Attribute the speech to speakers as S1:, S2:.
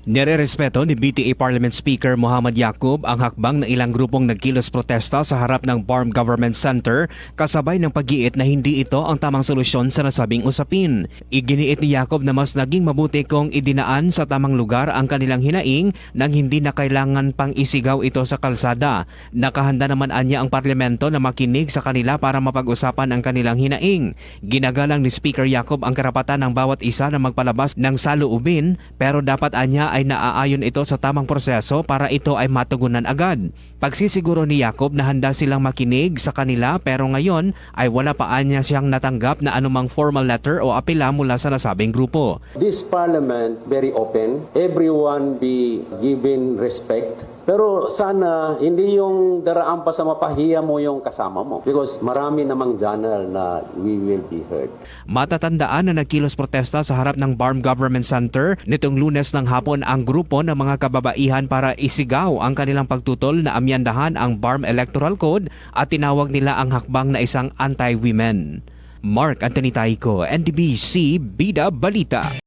S1: Nirerespeto ni BTA Parliament Speaker Muhammad Yacub ang hakbang ng ilang grupong nagkilos protesta sa harap ng BARM Government Center kasabay ng pag-iit na hindi ito ang tamang solusyon sa nasabing usapin. Iginiit ni Yacub na mas naging mabuti kung idinaan sa tamang lugar ang kanilang hinaing nang hindi na kailangan pang isigaw ito sa kalsada. Nakahanda naman anya ang parlamento na makinig sa kanila para mapag-usapan ang kanilang hinaing. Ginagalang ni Speaker Yacub ang karapatan ng bawat isa na magpalabas ng saloobin pero dapat anya ay naaayon ito sa tamang proseso para ito ay matugunan agad. Pagsisiguro ni Yacub na handa silang makinig sa kanila pero ngayon ay wala pa anya siyang natanggap na anumang formal letter o apela mula sa nasabing grupo.
S2: This parliament very open, everyone be given respect. Pero sana hindi yung daraan pa sa mapahiya mo yung kasama mo because marami namang channel na we will be heard.
S1: Matatandaan na nagkilos protesta sa harap ng BARM Government Center nitong Lunes ng hapon ang grupo ng mga kababaihan para isigaw ang kanilang pagtutol na amyandahan ang BARM Electoral Code at tinawag nila ang hakbang na isang anti-women. Mark Anthony Taico, NDBC Bida Balita.